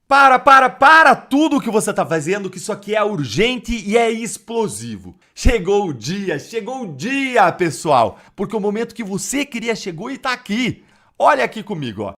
Para tudo o que você tá fazendo, que isso aqui é urgente e é explosivo. Chegou o dia, pessoal, porque o momento que você queria chegou e tá aqui. Olha aqui comigo, ó.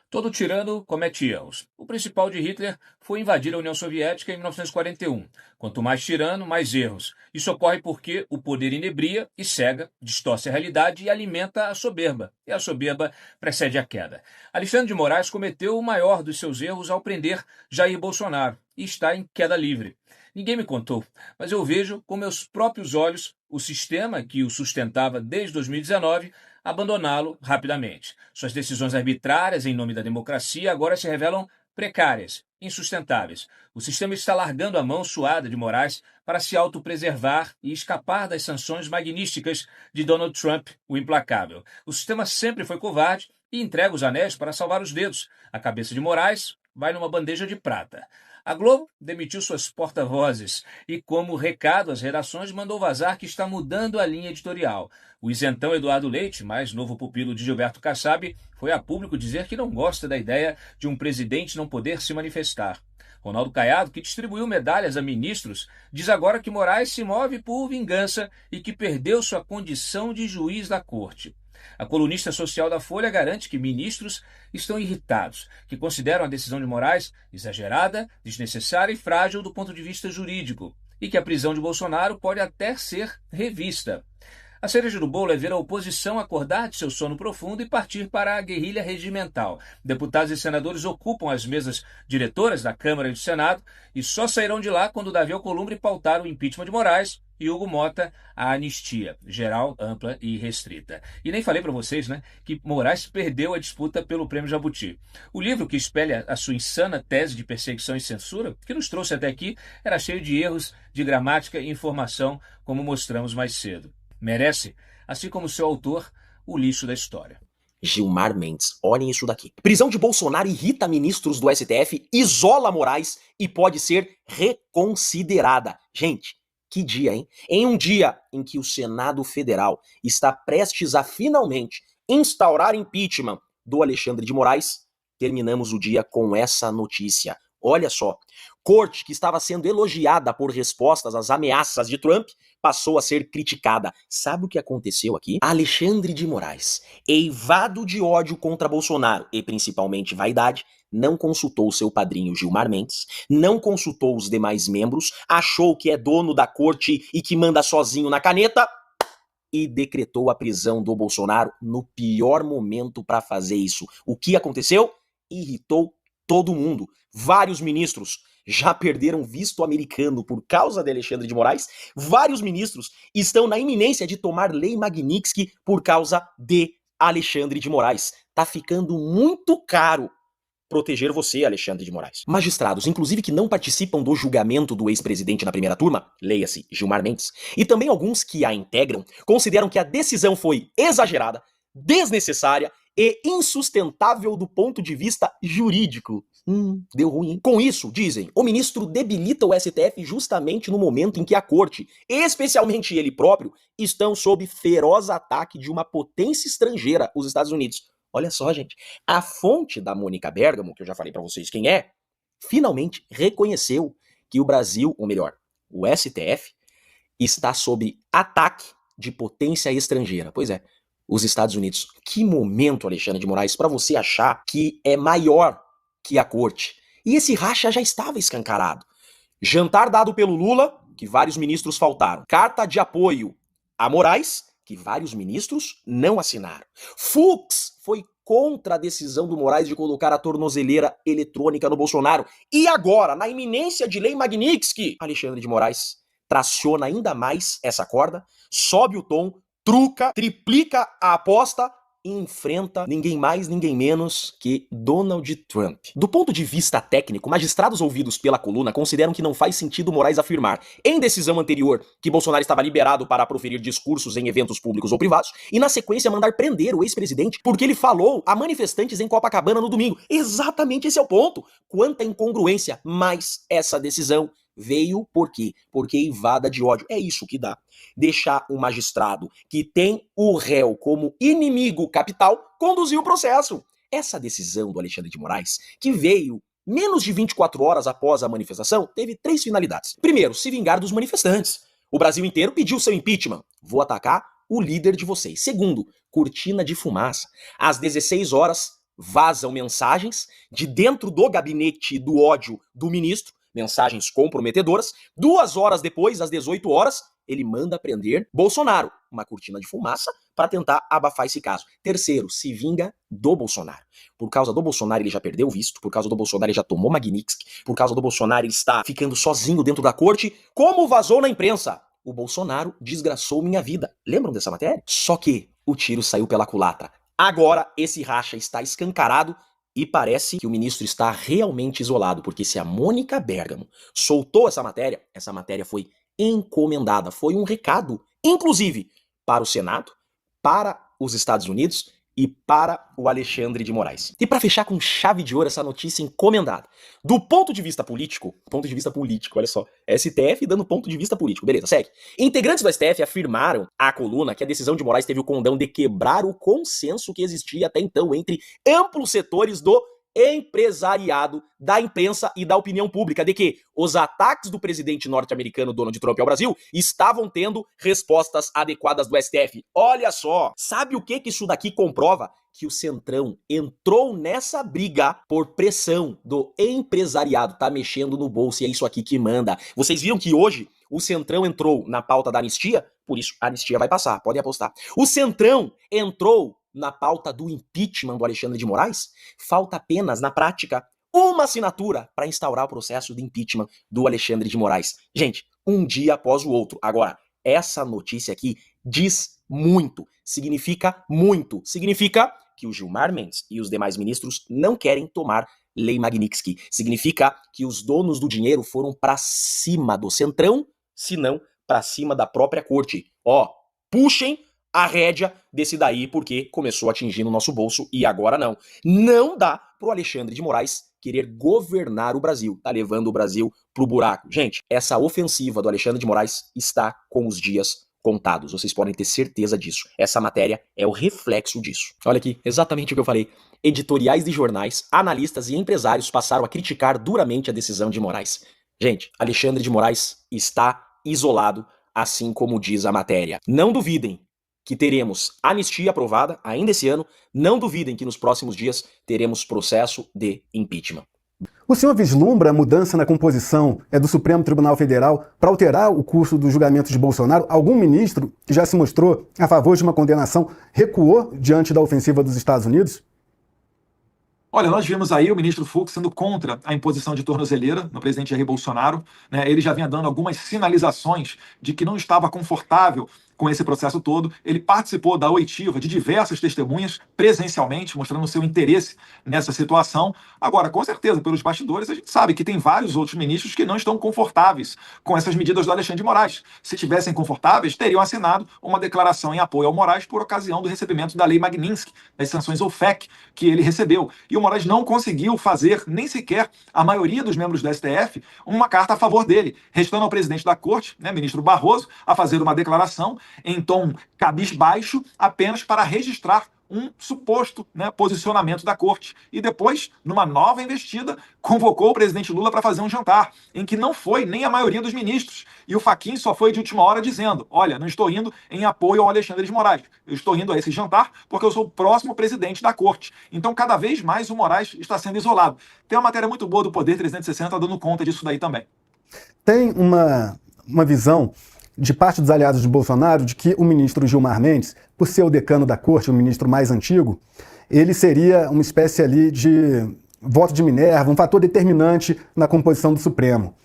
Todo tirano comete erros. O principal de Hitler foi invadir a União Soviética em 1941. Quanto mais tirano, mais erros. Isso ocorre porque o poder inebria e cega, distorce a realidade e alimenta a soberba. E a soberba precede a queda. Alexandre de Moraes cometeu o maior dos seus erros ao prender Jair Bolsonaro e está em queda livre. Ninguém me contou, mas eu vejo com meus próprios olhos o sistema que o sustentava desde 2019 abandoná-lo rapidamente. Suas decisões arbitrárias em nome da democracia agora se revelam precárias, insustentáveis. O sistema está largando a mão suada de Moraes para se autopreservar e escapar das sanções magníficas de Donald Trump, o implacável. O sistema sempre foi covarde e entrega os anéis para salvar os dedos. A cabeça de Moraes vai numa bandeja de prata. A Globo demitiu suas porta-vozes e, como recado às redações, mandou vazar que está mudando a linha editorial. O isentão Eduardo Leite, mais novo pupilo de Gilberto Kassab, foi a público dizer que não gosta da ideia de um presidente não poder se manifestar. Ronaldo Caiado, que distribuiu medalhas a ministros, diz agora que Moraes se move por vingança e que perdeu sua condição de juiz da corte. A colunista social da Folha garante que ministros estão irritados, que consideram a decisão de Moraes exagerada, desnecessária e frágil do ponto de vista jurídico, e que a prisão de Bolsonaro pode até ser revista. A cereja do bolo é ver a oposição acordar de seu sono profundo e partir para a guerrilha regimental. Deputados e senadores ocupam as mesas diretoras da Câmara e do Senado e só sairão de lá quando Davi Alcolumbre pautar o impeachment de Moraes e Hugo Mota a anistia geral, ampla e restrita. E nem falei para vocês, né, que Moraes perdeu a disputa pelo Prêmio Jabuti. O livro que espelha a sua insana tese de perseguição e censura, que nos trouxe até aqui, era cheio de erros de gramática e informação, como mostramos mais cedo. Merece, assim como seu autor, o lixo da história. Gilmar Mendes, olhem isso daqui. Prisão de Bolsonaro irrita ministros do STF, isola Moraes e pode ser reconsiderada. Gente, que dia, hein? Em um dia em que o Senado Federal está prestes a finalmente instaurar impeachment do Alexandre de Moraes, terminamos o dia com essa notícia. Olha só, corte que estava sendo elogiada por respostas às ameaças de Trump passou a ser criticada. Sabe o que aconteceu aqui? Alexandre de Moraes, eivado de ódio contra Bolsonaro e principalmente vaidade, não consultou seu padrinho Gilmar Mendes, não consultou os demais membros, achou que é dono da corte e que manda sozinho na caneta e decretou a prisão do Bolsonaro no pior momento para fazer isso. O que aconteceu? Irritou todo mundo. Vários ministros já perderam visto americano por causa de Alexandre de Moraes. Vários ministros estão na iminência de tomar lei Magnitsky por causa de Alexandre de Moraes. Tá ficando muito caro proteger você, Alexandre de Moraes. Magistrados, inclusive que não participam do julgamento do ex-presidente na primeira turma, leia-se Gilmar Mendes, e também alguns que a integram, consideram que a decisão foi exagerada, desnecessária e insustentável do ponto de vista jurídico. Deu ruim, hein? Com isso, dizem, o ministro debilita o STF justamente no momento em que a corte, especialmente ele próprio, estão sob feroz ataque de uma potência estrangeira, os Estados Unidos. Olha só, gente, a fonte da Mônica Bergamo, que eu já falei pra vocês quem é, finalmente reconheceu que o Brasil, ou melhor, o STF, está sob ataque de potência estrangeira. Pois é, os Estados Unidos. Que momento, Alexandre de Moraes, para você achar que é maior que a corte. E esse racha já estava escancarado. Jantar dado pelo Lula, que vários ministros faltaram. Carta de apoio a Moraes, que vários ministros não assinaram. Fux foi contra a decisão do Moraes de colocar a tornozeleira eletrônica no Bolsonaro. E agora, na iminência de lei Magnitsky, Alexandre de Moraes traciona ainda mais essa corda, sobe o tom, truca, triplica a aposta e enfrenta ninguém mais, ninguém menos que Donald Trump. Do ponto de vista técnico, magistrados ouvidos pela coluna consideram que não faz sentido Moraes afirmar, em decisão anterior, que Bolsonaro estava liberado para proferir discursos em eventos públicos ou privados, e na sequência mandar prender o ex-presidente porque ele falou a manifestantes em Copacabana no domingo. Exatamente esse é o ponto. Quanta incongruência, mas essa decisão veio por quê? Porque invada de ódio. É isso que dá. Deixar um magistrado que tem o réu como inimigo capital conduzir o processo. Essa decisão do Alexandre de Moraes, que veio menos de 24 horas após a manifestação, teve 3 finalidades. Primeiro, se vingar dos manifestantes. O Brasil inteiro pediu seu impeachment. Vou atacar o líder de vocês. Segundo, cortina de fumaça. Às 16 horas, vazam mensagens de dentro do gabinete do ódio do ministro, mensagens comprometedoras. 2 horas depois, às 18 horas, ele manda prender Bolsonaro. Uma cortina de fumaça para tentar abafar esse caso. Terceiro, se vinga do Bolsonaro. Por causa do Bolsonaro ele já perdeu o visto, por causa do Bolsonaro ele já tomou Magnitsky, por causa do Bolsonaro ele está ficando sozinho dentro da corte. Como vazou na imprensa? O Bolsonaro desgraçou minha vida. Lembram dessa matéria? Só que o tiro saiu pela culatra. Agora esse racha está escancarado e parece que o ministro está realmente isolado, porque se a Mônica Bergamo soltou essa matéria foi encomendada, foi um recado, inclusive, para o Senado, para os Estados Unidos e para o Alexandre de Moraes. E para fechar com chave de ouro essa notícia encomendada, do ponto de vista político, olha só, STF dando ponto de vista político, beleza, segue. Integrantes do STF afirmaram à coluna que a decisão de Moraes teve o condão de quebrar o consenso que existia até então entre amplos setores do empresariado, da imprensa e da opinião pública, de que os ataques do presidente norte-americano Donald Trump ao Brasil estavam tendo respostas adequadas do STF. Olha só, sabe o que isso daqui comprova? Que o Centrão entrou nessa briga por pressão do empresariado, tá mexendo no bolso e é isso aqui que manda. Vocês viram que hoje o Centrão entrou na pauta da anistia? Por isso, a anistia vai passar, podem apostar. O Centrão entrou na pauta do impeachment do Alexandre de Moraes? Falta apenas, na prática, uma assinatura para instaurar o processo de impeachment do Alexandre de Moraes. Gente, um dia após o outro. Agora, essa notícia aqui diz muito, significa muito. Significa que o Gilmar Mendes e os demais ministros não querem tomar Lei Magnitsky. Significa que os donos do dinheiro foram para cima do Centrão, se não para cima da própria corte. Ó, puxem a rédea desse daí, porque começou atingindo o nosso bolso e agora não. Não dá pro Alexandre de Moraes querer governar o Brasil. Tá levando o Brasil pro buraco. Gente, essa ofensiva do Alexandre de Moraes está com os dias contados. Vocês podem ter certeza disso. Essa matéria é o reflexo disso. Olha aqui, exatamente o que eu falei. Editoriais de jornais, analistas e empresários passaram a criticar duramente a decisão de Moraes. Gente, Alexandre de Moraes está isolado, assim como diz a matéria. Não duvidem que teremos anistia aprovada ainda esse ano. Não duvidem que nos próximos dias teremos processo de impeachment. O senhor vislumbra a mudança na composição do Supremo Tribunal Federal para alterar o curso do julgamento de Bolsonaro? Algum ministro que já se mostrou a favor de uma condenação recuou diante da ofensiva dos Estados Unidos? Olha, nós vimos aí o ministro Fux sendo contra a imposição de tornozeleira no presidente Jair Bolsonaro, né? Ele já vinha dando algumas sinalizações de que não estava confortável com esse processo todo. Ele participou da oitiva de diversas testemunhas presencialmente, mostrando seu interesse nessa situação. Agora, com certeza, pelos bastidores, a gente sabe que tem vários outros ministros que não estão confortáveis com essas medidas do Alexandre de Moraes. Se estivessem confortáveis, teriam assinado uma declaração em apoio ao Moraes por ocasião do recebimento da Lei Magnitsky, das sanções OFAC que ele recebeu. E o Moraes não conseguiu fazer, nem sequer a maioria dos membros do STF, uma carta a favor dele, restando ao presidente da corte, né, ministro Barroso, a fazer uma declaração em tom cabisbaixo, apenas para registrar um suposto, né, posicionamento da corte. E depois, numa nova investida, convocou o presidente Lula para fazer um jantar, em que não foi nem a maioria dos ministros. E o Fachin só foi de última hora dizendo: olha, não estou indo em apoio ao Alexandre de Moraes, eu estou indo a esse jantar porque eu sou o próximo presidente da corte. Então, cada vez mais o Moraes está sendo isolado. Tem uma matéria muito boa do Poder 360 dando conta disso daí também. Tem uma visão de parte dos aliados de Bolsonaro de que o ministro Gilmar Mendes, por ser o decano da corte, o ministro mais antigo, ele seria uma espécie ali de voto de Minerva, um fator determinante na composição do Supremo.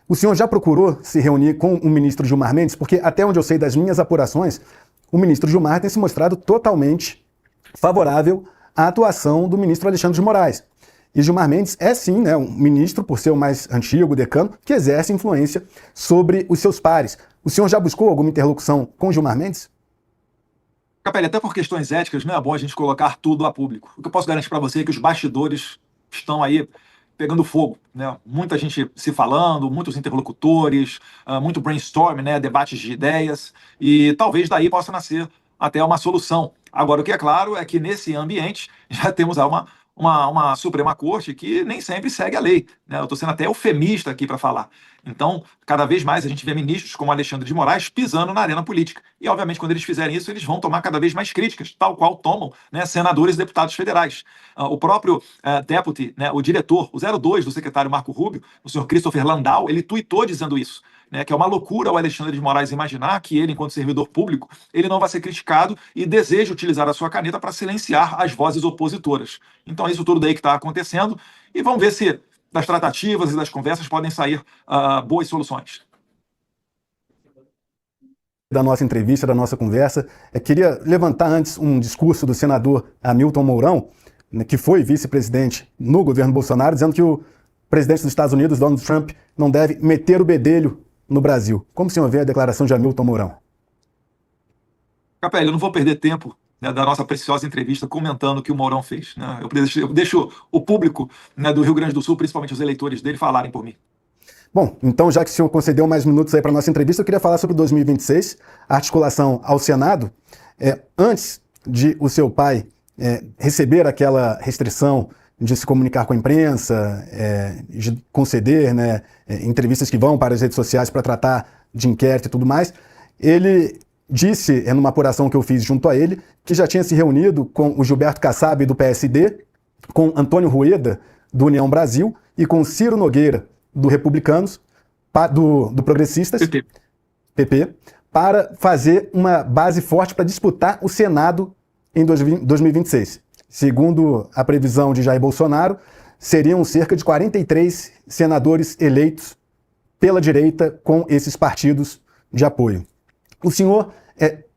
O senhor já procurou se reunir com o ministro Gilmar Mendes? Porque até onde eu sei das minhas apurações, o ministro Gilmar tem se mostrado totalmente favorável à atuação do ministro Alexandre de Moraes. E Gilmar Mendes é sim, né, um ministro, por ser o mais antigo, o decano, que exerce influência sobre os seus pares. O senhor já buscou alguma interlocução com Gilmar Mendes? Capelli, até por questões éticas, não é bom a gente colocar tudo a público. O que eu posso garantir para você é que os bastidores estão aí pegando fogo, né? Muita gente se falando, muitos interlocutores, muito brainstorm, né? Debates de ideias, e talvez daí possa nascer até uma solução. Agora, o que é claro é que nesse ambiente já temos uma Suprema Corte que nem sempre segue a lei, né? Eu estou sendo até eufemista aqui para falar. Então, cada vez mais a gente vê ministros como Alexandre de Moraes pisando na arena política. E, obviamente, quando eles fizerem isso, eles vão tomar cada vez mais críticas, tal qual tomam, né, senadores e deputados federais. O próprio deputy, né, o diretor, o 02 do secretário Marco Rubio, o senhor Christopher Landau, ele tuitou dizendo isso. Né, que é uma loucura o Alexandre de Moraes imaginar que ele, enquanto servidor público, ele não vai ser criticado e deseja utilizar a sua caneta para silenciar as vozes opositoras. Então é isso tudo daí que está acontecendo e vamos ver se das tratativas e das conversas podem sair boas soluções. Da nossa entrevista, da nossa conversa, eu queria levantar antes um discurso do senador Hamilton Mourão, né, que foi vice-presidente no governo Bolsonaro, dizendo que o presidente dos Estados Unidos, Donald Trump, não deve meter o bedelho no Brasil. Como o senhor vê a declaração de Hamilton Mourão? Capelli, eu não vou perder tempo, né, da nossa preciosa entrevista comentando o que o Mourão fez. Né? Eu deixo o público, né, do Rio Grande do Sul, principalmente os eleitores dele, falarem por mim. Bom, então já que o senhor concedeu mais minutos aí para a nossa entrevista, eu queria falar sobre 2026, a articulação ao Senado. Antes de o seu pai receber aquela restrição de se comunicar com a imprensa, de conceder, né, entrevistas que vão para as redes sociais para tratar de inquérito e tudo mais, ele disse, numa apuração que eu fiz junto a ele, que já tinha se reunido com o Gilberto Kassab, do PSD, com Antônio Rueda, do União Brasil, e com Ciro Nogueira, do Republicanos, do Progressistas, PP, para fazer uma base forte para disputar o Senado em 2026. Segundo a previsão de Jair Bolsonaro, seriam cerca de 43 senadores eleitos pela direita com esses partidos de apoio. O senhor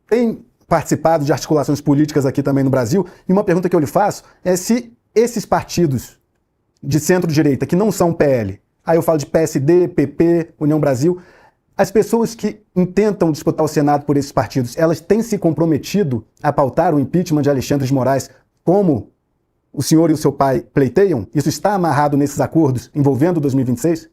tem participado de articulações políticas aqui também no Brasil, e uma pergunta que eu lhe faço é se esses partidos de centro-direita, que não são PL, aí eu falo de PSD, PP, União Brasil, as pessoas que intentam disputar o Senado por esses partidos, elas têm se comprometido a pautar o impeachment de Alexandre de Moraes como o senhor e o seu pai pleiteiam? Isso está amarrado nesses acordos envolvendo 2026?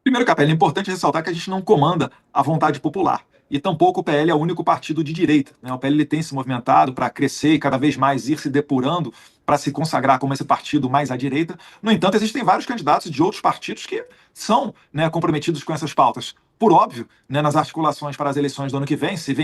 Primeiro, Capelli, é importante ressaltar que a gente não comanda a vontade popular. E tampouco o PL é o único partido de direita. Né? O PL ele tem se movimentado para crescer e cada vez mais ir se depurando para se consagrar como esse partido mais à direita. No entanto, existem vários candidatos de outros partidos que são, né, comprometidos com essas pautas. Por óbvio, né, nas articulações para as eleições do ano que vem, se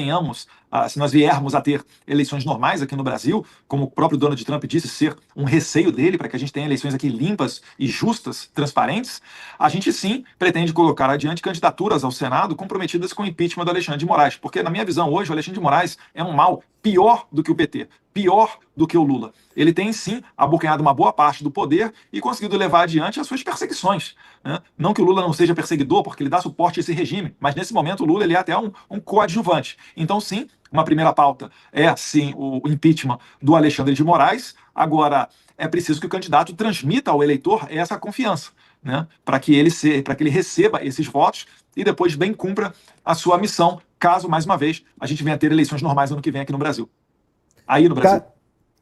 nós viermos a ter eleições normais aqui no Brasil, como o próprio Donald Trump disse ser um receio dele para que a gente tenha eleições aqui limpas e justas, transparentes, a gente sim pretende colocar adiante candidaturas ao Senado comprometidas com o impeachment do Alexandre de Moraes, porque na minha visão hoje o Alexandre de Moraes é um mal pior do que o PT, pior do que o Lula. Ele tem sim abocanhado uma boa parte do poder e conseguido levar adiante as suas perseguições. Né? Não que o Lula não seja perseguidor, porque ele dá suporte a esse regime, mas nesse momento o Lula ele é até um coadjuvante. Então sim, uma primeira pauta é sim o impeachment do Alexandre de Moraes. Agora, é preciso que o candidato transmita ao eleitor essa confiança, né? Para que ele receba esses votos e depois bem cumpra a sua missão, caso, mais uma vez, a gente venha a ter eleições normais ano que vem aqui no Brasil. Aí no Brasil.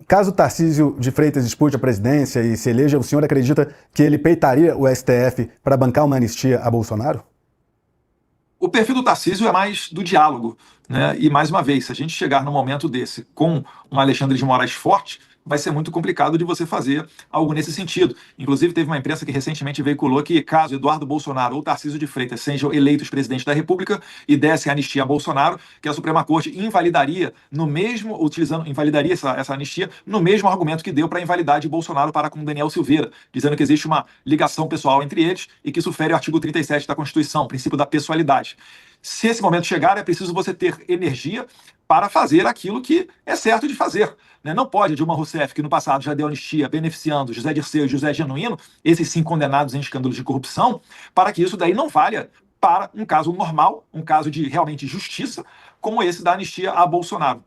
Caso Tarcísio de Freitas dispute a presidência e se eleja, o senhor acredita que ele peitaria o STF para bancar uma anistia a Bolsonaro? O perfil do Tarcísio é mais do diálogo, né? E, mais uma vez, se a gente chegar num momento desse com um Alexandre de Moraes forte, vai ser muito complicado de você fazer algo nesse sentido. Inclusive, teve uma imprensa que recentemente veiculou que, caso Eduardo Bolsonaro ou Tarcísio de Freitas sejam eleitos presidente da República e dessem anistia a Bolsonaro, que a Suprema Corte invalidaria invalidaria essa anistia no mesmo argumento que deu para invalidar de Bolsonaro para com Daniel Silveira, dizendo que existe uma ligação pessoal entre eles e que isso fere o artigo 37 da Constituição, o princípio da pessoalidade. Se esse momento chegar, é preciso você ter energia para fazer aquilo que é certo de fazer. Né? Não pode Dilma Rousseff, que no passado já deu anistia beneficiando José Dirceu e José Genuíno, esses sim condenados em escândalos de corrupção, para que isso daí não valha para um caso normal, um caso de realmente justiça, como esse da anistia a Bolsonaro.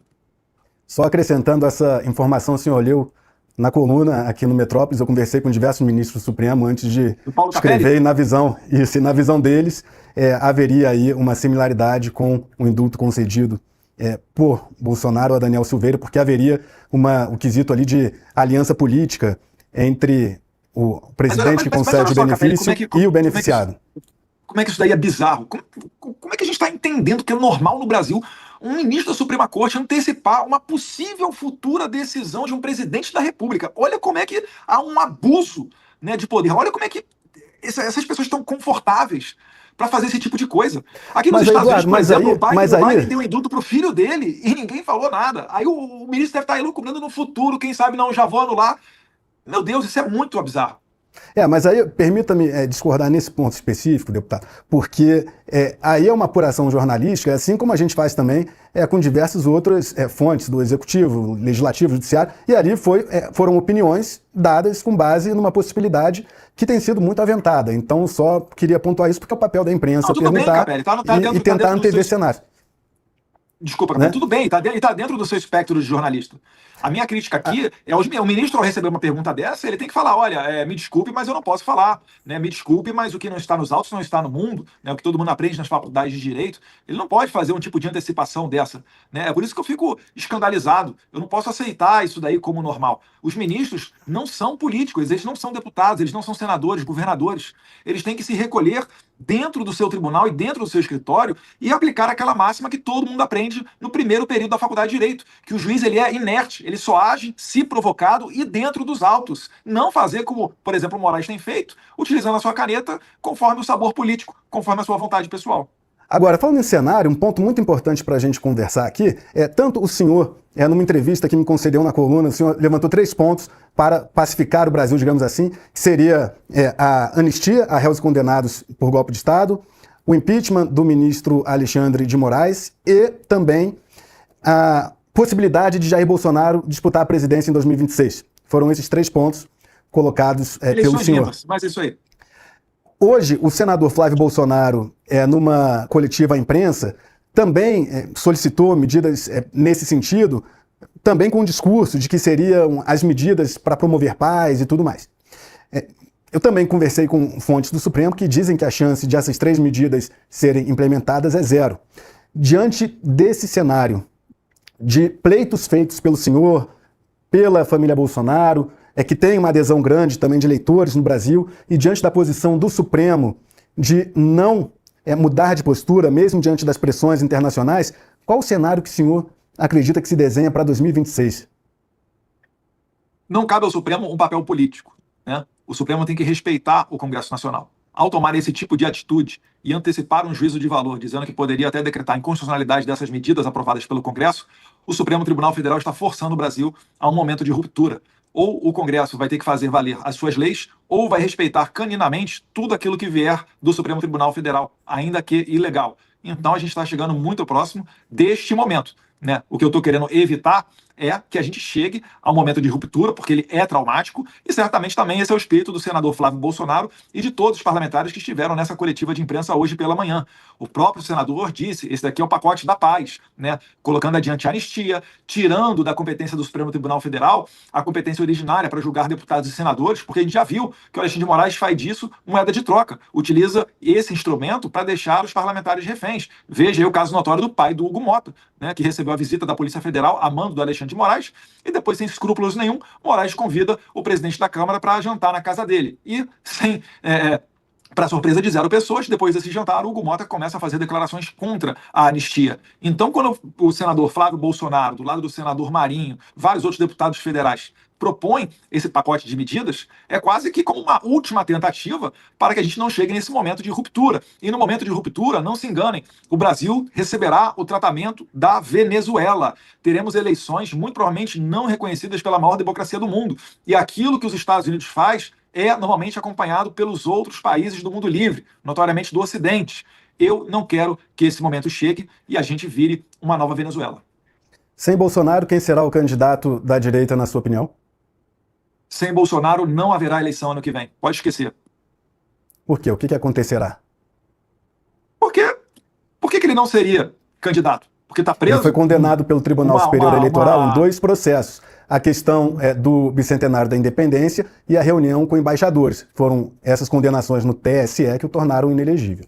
Só acrescentando essa informação, o senhor leu na coluna aqui no Metrópolis, eu conversei com diversos ministros do Supremo antes de escrever, e na visão deles haveria aí uma similaridade com o indulto concedido por Bolsonaro a Daniel Silveira, porque haveria o quesito ali de aliança política entre o presidente que concede o benefício e o beneficiado. Como é que isso daí é bizarro? Como é que a gente está entendendo que é normal no Brasil um ministro da Suprema Corte antecipar uma possível futura decisão de um presidente da República. Olha como é que há um abuso, né, de poder. Olha como é que essas pessoas estão confortáveis para fazer esse tipo de coisa. Aqui nos Mas, Estados Eduardo, Unidos, por exemplo, o Biden aí... deu indulto pro filho dele e ninguém falou nada. Aí o ministro deve estar elucubrando no futuro, quem sabe não, já vou anular. Meu Deus, isso é muito bizarro. Mas aí permita-me discordar nesse ponto específico, deputado, porque aí é uma apuração jornalística, assim como a gente faz também com diversas outras fontes do Executivo, Legislativo, Judiciário, e ali foram opiniões dadas com base numa possibilidade que tem sido muito aventada. Então, só queria pontuar isso porque é o papel da imprensa perguntar e tentar antever cenários. Desculpa, né? Tudo bem, está dentro do seu espectro de jornalista. A minha crítica aqui é o ministro, ao receber uma pergunta dessa, ele tem que falar, olha, me desculpe, mas eu não posso falar, né? Me desculpe, mas o que não está nos autos não está no mundo, né? O que todo mundo aprende nas faculdades de Direito, ele não pode fazer um tipo de antecipação dessa, né? É por isso que eu fico escandalizado, eu não posso aceitar isso daí como normal. Os ministros não são políticos, eles não são deputados, eles não são senadores, governadores, eles têm que se recolher dentro do seu tribunal e dentro do seu escritório e aplicar aquela máxima que todo mundo aprende no primeiro período da faculdade de Direito, que o juiz ele é inerte, ele só age se provocado e dentro dos autos. Não fazer como, por exemplo, o Moraes tem feito, utilizando a sua caneta conforme o sabor político, conforme a sua vontade pessoal. Agora, falando em cenário, um ponto muito importante para a gente conversar aqui tanto o senhor, numa entrevista que me concedeu na coluna, o senhor levantou 3 pontos para pacificar o Brasil, digamos assim, que seria a anistia a réus condenados por golpe de Estado, o impeachment do ministro Alexandre de Moraes e também a possibilidade de Jair Bolsonaro disputar a presidência em 2026. Foram esses 3 pontos colocados pelo senhor. Limpas, mas isso aí. Hoje, o senador Flávio Bolsonaro, numa coletiva à imprensa, também solicitou medidas nesse sentido, também com um discurso de que seriam as medidas para promover paz e tudo mais. Eu também conversei com fontes do Supremo que dizem que a chance de essas 3 medidas serem implementadas é 0. Diante desse cenário de pleitos feitos pelo senhor, pela família Bolsonaro, que tem uma adesão grande também de eleitores no Brasil, e diante da posição do Supremo de não mudar de postura, mesmo diante das pressões internacionais, qual o cenário que o senhor acredita que se desenha para 2026? Não cabe ao Supremo um papel político, né? O Supremo tem que respeitar o Congresso Nacional. Ao tomar esse tipo de atitude e antecipar um juízo de valor, dizendo que poderia até decretar a inconstitucionalidade dessas medidas aprovadas pelo Congresso, o Supremo Tribunal Federal está forçando o Brasil a um momento de ruptura. Ou o Congresso vai ter que fazer valer as suas leis, ou vai respeitar caninamente tudo aquilo que vier do Supremo Tribunal Federal, ainda que ilegal. Então a gente está chegando muito próximo deste momento, né? O que eu estou querendo evitar é que a gente chegue a um momento de ruptura, porque ele é traumático, e certamente também esse é o espírito do senador Flávio Bolsonaro e de todos os parlamentares que estiveram nessa coletiva de imprensa hoje pela manhã. O próprio senador disse, esse daqui é o pacote da paz, né? Colocando adiante a anistia, tirando da competência do Supremo Tribunal Federal a competência originária para julgar deputados e senadores, porque a gente já viu que o Alexandre de Moraes faz disso moeda de troca, utiliza esse instrumento para deixar os parlamentares reféns. Veja aí o caso notório do pai do Hugo Mota, né, que recebeu a visita da Polícia Federal a mando do Alexandre de Moraes, e depois, sem escrúpulos nenhum, Moraes convida o presidente da Câmara para jantar na casa dele. E, para surpresa de 0 pessoas, depois desse jantar, o Hugo Mota começa a fazer declarações contra a anistia. Então, quando o senador Flávio Bolsonaro, do lado do senador Marinho, vários outros deputados federais, propõe esse pacote de medidas, é quase que como uma última tentativa para que a gente não chegue nesse momento de ruptura. E no momento de ruptura, não se enganem, o Brasil receberá o tratamento da Venezuela. Teremos eleições muito provavelmente não reconhecidas pela maior democracia do mundo. E aquilo que os Estados Unidos faz é normalmente acompanhado pelos outros países do mundo livre, notoriamente do Ocidente. Eu não quero que esse momento chegue e a gente vire uma nova Venezuela. Sem Bolsonaro, quem será o candidato da direita, na sua opinião? Sem Bolsonaro não haverá eleição ano que vem. Pode esquecer. Por quê? O que acontecerá? Por quê? Por que ele não seria candidato? Porque está preso? Ele foi condenado pelo Tribunal Superior Eleitoral em 2 processos. A questão do bicentenário da independência e a reunião com embaixadores. Foram essas condenações no TSE que o tornaram inelegível.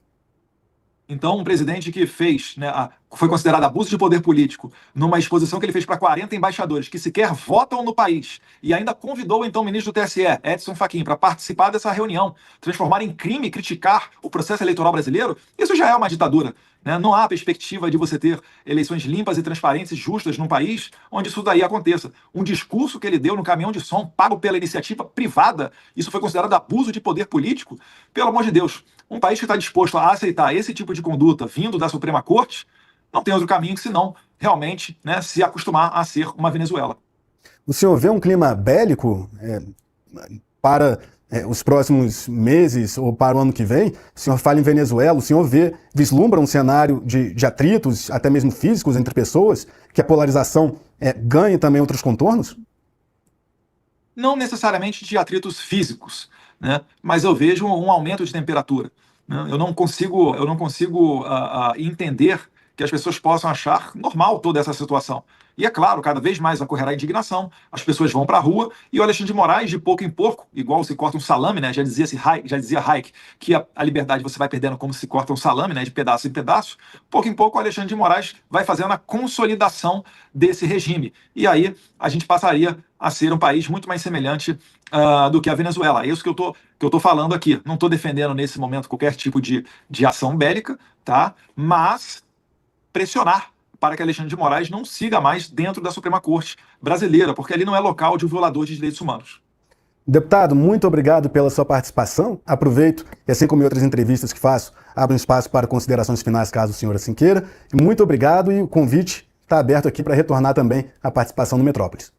Então, um presidente que fez, né, foi considerado abuso de poder político numa exposição que ele fez para 40 embaixadores que sequer votam no país e ainda convidou então o ministro do TSE, Edson Fachin, para participar dessa reunião, transformar em crime criticar o processo eleitoral brasileiro, isso já é uma ditadura. Né? Não há perspectiva de você ter eleições limpas e transparentes e justas num país onde isso daí aconteça. Um discurso que ele deu no caminhão de som, pago pela iniciativa privada, isso foi considerado abuso de poder político? Pelo amor de Deus, um país que está disposto a aceitar esse tipo de conduta vindo da Suprema Corte, não tem outro caminho que senão realmente, né, se acostumar a ser uma Venezuela. O senhor vê um clima bélico para os próximos meses ou para o ano que vem? O senhor fala em Venezuela, o senhor vislumbra um cenário de atritos, até mesmo físicos entre pessoas, que a polarização ganhe também outros contornos? Não necessariamente de atritos físicos, né, mas eu vejo um aumento de temperatura. Né? Eu não consigo entender que as pessoas possam achar normal toda essa situação. E é claro, cada vez mais ocorrerá indignação, as pessoas vão para a rua, e o Alexandre de Moraes, de pouco em pouco, igual se corta um salame, né? Já dizia Hayek que a liberdade você vai perdendo como se corta um salame, né? De pedaço em pedaço. Pouco em pouco, o Alexandre de Moraes vai fazendo a consolidação desse regime. E aí a gente passaria a ser um país muito mais semelhante do que a Venezuela. É isso que eu tô falando aqui. Não estou defendendo nesse momento qualquer tipo de ação bélica, tá? Mas pressionar para que Alexandre de Moraes não siga mais dentro da Suprema Corte brasileira, porque ali não é local de um violador de direitos humanos. Deputado, muito obrigado pela sua participação. Aproveito, e assim como em outras entrevistas que faço, abro um espaço para considerações finais, caso o senhor assim queira. Muito obrigado e o convite está aberto aqui para retornar também à participação no Metrópolis.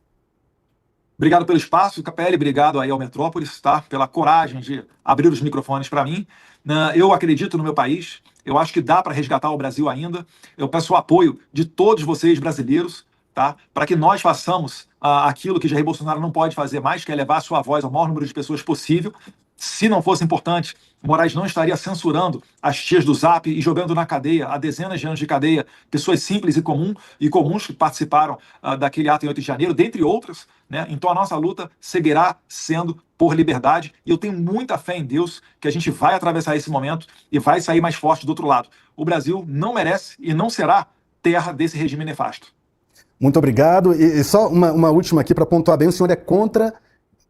Obrigado pelo espaço, KPL, obrigado aí ao Metrópolis, tá? Pela coragem de abrir os microfones para mim. Eu acredito no meu país, eu acho que dá para resgatar o Brasil ainda. Eu peço o apoio de todos vocês brasileiros, tá? Para que nós façamos aquilo que Jair Bolsonaro não pode fazer mais, que é levar a sua voz ao maior número de pessoas possível. Se não fosse importante, Moraes não estaria censurando as tias do Zap e jogando na cadeia, há dezenas de anos de cadeia, pessoas simples e comuns que participaram daquele ato em 8 de janeiro, dentre outras. Né? Então a nossa luta seguirá sendo por liberdade e eu tenho muita fé em Deus que a gente vai atravessar esse momento e vai sair mais forte do outro lado. O Brasil não merece e não será terra desse regime nefasto. Muito obrigado. E só uma última aqui para pontuar bem, o senhor é contra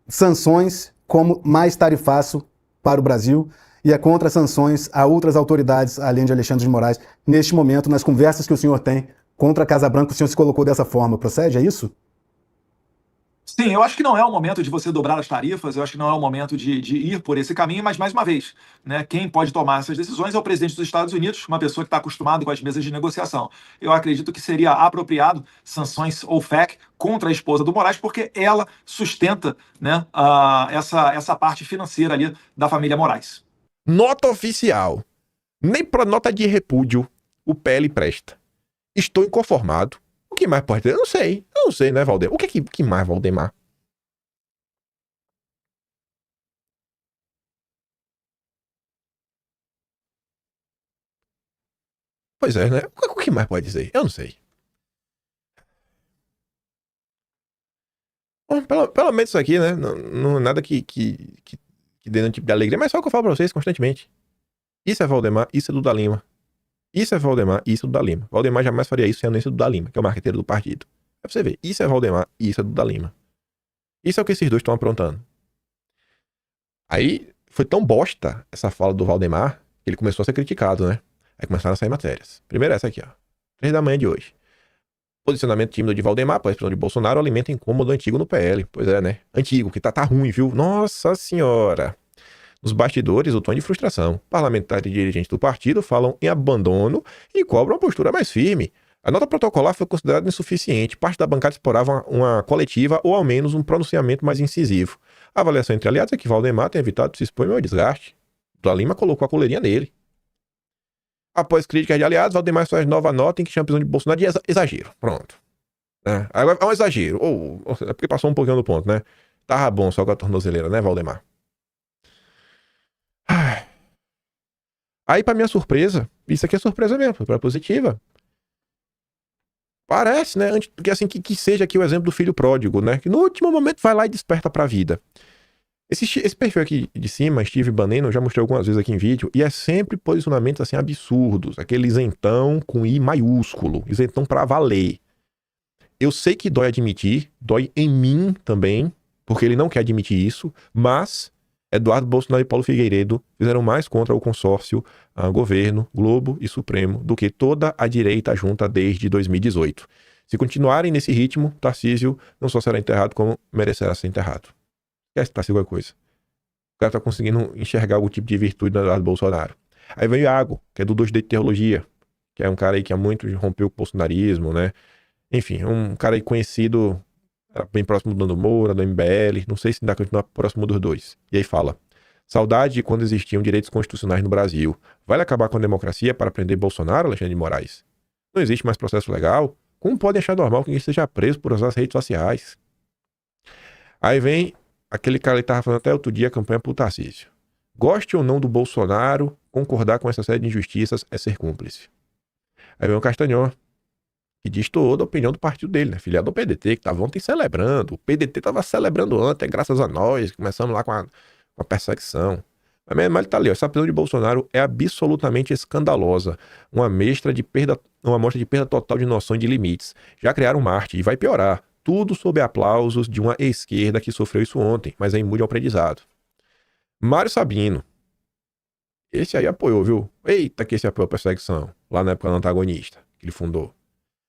sanções como mais tarifaço para o Brasil e é contra sanções a outras autoridades, além de Alexandre de Moraes. Neste momento, nas conversas que o senhor tem contra a Casa Branca, o senhor se colocou dessa forma. Procede, é isso? Sim, eu acho que não é o momento de você dobrar as tarifas, eu acho que não é o momento de ir por esse caminho, mas, mais uma vez, né, quem pode tomar essas decisões é o presidente dos Estados Unidos, uma pessoa que está acostumada com as mesas de negociação. Eu acredito que seria apropriado sanções ou FEC contra a esposa do Moraes, porque ela sustenta, né, essa parte financeira ali da família Moraes. Nota oficial. Nem para nota de repúdio o PL presta. Estou inconformado. O que mais pode ter? Eu não sei, né, Valdemar? O que mais, Valdemar? Pois é, né? O que mais pode dizer? Eu não sei. Bom, pelo menos isso aqui, né? Não nada que dê um tipo de alegria, mas só o que eu falo pra vocês constantemente. Isso é Valdemar, isso é Duda Lima. Isso é Valdemar, isso é Duda Lima. Valdemar jamais faria isso sem a anuência do Duda Lima, que é o marqueteiro do partido. É pra você ver. Isso é Valdemar, isso é Duda Lima. Isso é o que esses dois estão aprontando. Aí foi tão bosta essa fala do Valdemar que ele começou a ser criticado, né? Aí começaram a sair matérias. Primeiro essa aqui, ó. 3 da manhã de hoje. Posicionamento tímido de Valdemar após a explosão de Bolsonaro alimenta incômodo antigo no PL. Pois é, né? Antigo, que tá ruim, viu? Nossa senhora. Nos bastidores, o tom de frustração. Parlamentares e dirigentes do partido falam em abandono e cobram uma postura mais firme. A nota protocolar foi considerada insuficiente. Parte da bancada esperava uma coletiva ou ao menos um pronunciamento mais incisivo. A avaliação entre aliados é que Valdemar tem evitado se expor ao desgaste. Duda Lima colocou a coleirinha nele. Após críticas de aliados, Valdemar faz nova nota em que chama a prisão de Bolsonaro de exagero. Pronto. Agora é um exagero. É porque passou um pouquinho do ponto, né? Tava bom só com a tornozeleira, né, Valdemar? Aí, pra minha surpresa, isso aqui é surpresa mesmo, foi positiva. Parece, né? Que seja aqui o exemplo do filho pródigo, né? Que no último momento vai lá e desperta pra vida. Esse perfil aqui de cima, Steve Bannon, eu já mostrei algumas vezes aqui em vídeo, e é sempre posicionamentos assim absurdos, aquele isentão com I maiúsculo, isentão pra valer. Eu sei que dói admitir, dói em mim também, porque ele não quer admitir isso, mas Eduardo Bolsonaro e Paulo Figueiredo fizeram mais contra o consórcio, governo, Globo e Supremo do que toda a direita junta desde 2018. Se continuarem nesse ritmo, Tarcísio não só será enterrado, como merecerá ser enterrado. Esquece Tarcísio qualquer coisa. O cara tá conseguindo enxergar algum tipo de virtude do Eduardo Bolsonaro. Aí vem o Iago, que é do 2D de Teologia, que é um cara aí que há muito rompeu com o bolsonarismo, né? Enfim, um cara aí conhecido, era bem próximo do Nando Moura, do MBL, não sei se ainda continuar próximo dos dois. E aí fala: saudade de quando existiam direitos constitucionais no Brasil. Vai acabar com a democracia para prender Bolsonaro, Alexandre de Moraes? Não existe mais processo legal? Como podem achar normal que ninguém seja preso por usar as redes sociais? Aí vem aquele cara que estava falando até outro dia, a campanha pro Tarcísio. Goste ou não do Bolsonaro, concordar com essa série de injustiças é ser cúmplice. Aí vem o Castanhon, que diz toda a opinião do partido dele, né? Filiado ao PDT, que estava ontem celebrando. O PDT estava celebrando ontem, graças a nós, começamos lá com a perseguição. Mas ele tá ali, ó, essa prisão de Bolsonaro é absolutamente escandalosa. Uma amostra de perda total de noção e de limites. Já criaram Marte e vai piorar. Tudo sob aplausos de uma esquerda que sofreu isso ontem, mas é imune ao aprendizado. Mário Sabino. Esse aí apoiou, viu? Eita, que esse apoiou a perseguição, lá na época do antagonista, que ele fundou.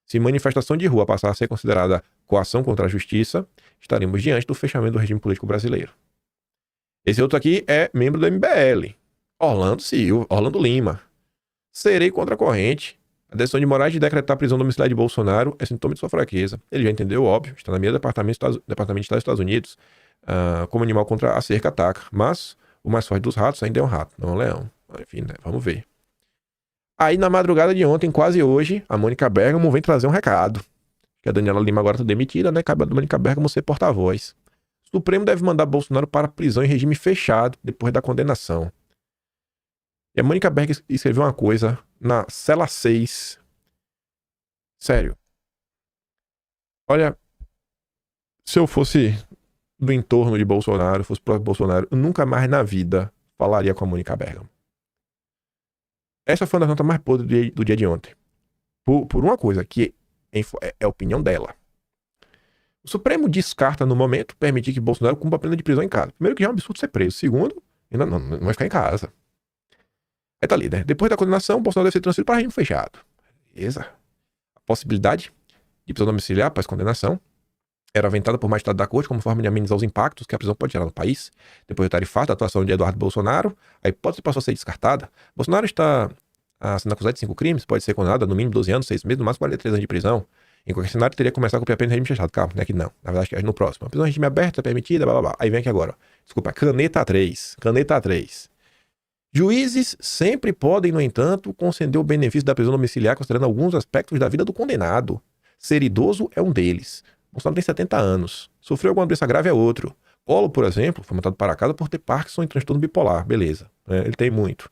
Se manifestação de rua passar a ser considerada coação contra a justiça, estaremos diante do fechamento do regime político brasileiro. Esse outro aqui é membro do MBL. Orlando Lima. Serei contra a corrente. A decisão de Moraes de decretar a prisão domiciliar de Bolsonaro é sintoma de sua fraqueza. Ele já entendeu, óbvio, está na mira do Departamento de Estado dos Estados Unidos, como animal contra a cerca ataca. Mas o mais forte dos ratos ainda é um rato, não é um leão. Enfim, né? Vamos ver. Aí na madrugada de ontem, quase hoje, a Mônica Bergamo vem trazer um recado. Que a Daniela Lima agora está demitida, né? Cabe a Mônica Bergamo ser porta-voz. O Supremo deve mandar Bolsonaro para prisão em regime fechado depois da condenação. E a Mônica Berg escreveu uma coisa na cela 6. Sério. Olha, se eu fosse do entorno de Bolsonaro, fosse próximo de Bolsonaro, eu nunca mais na vida falaria com a Mônica Bergamo. Essa foi uma das notas mais podres do dia de ontem. Por uma coisa que é a opinião dela. O Supremo descarta no momento permitir que Bolsonaro cumpra a pena de prisão em casa. Primeiro que já é um absurdo ser preso. Segundo, ainda não vai ficar em casa. Aí tá ali, né? Depois da condenação, Bolsonaro deve ser transferido para regime fechado. Beleza. A possibilidade de prisão domiciliar após condenação era aventada por magistrado da corte como forma de amenizar os impactos que a prisão pode gerar no país. Depois do tarifato da atuação de Eduardo Bolsonaro, a hipótese passou a ser descartada. Bolsonaro está sendo acusado de 5 crimes, pode ser condenado a no mínimo 12 anos, 6 meses, no máximo 43 anos de prisão. Em qualquer cenário, teria que começar a cumprir a pena em regime fechado. Calma, né? Que não. Na verdade, acho que é no próximo. A prisão em regime aberto é permitida, blá blá blá. Aí vem aqui agora, ó. Desculpa, caneta A3. Caneta A3. Juízes sempre podem, no entanto, conceder o benefício da prisão domiciliar considerando alguns aspectos da vida do condenado. Ser idoso é um deles. Bolsonaro tem 70 anos. Sofreu alguma doença grave é outro. Collor, por exemplo, foi mandado para casa por ter Parkinson e transtorno bipolar. Beleza. Ele tem muito.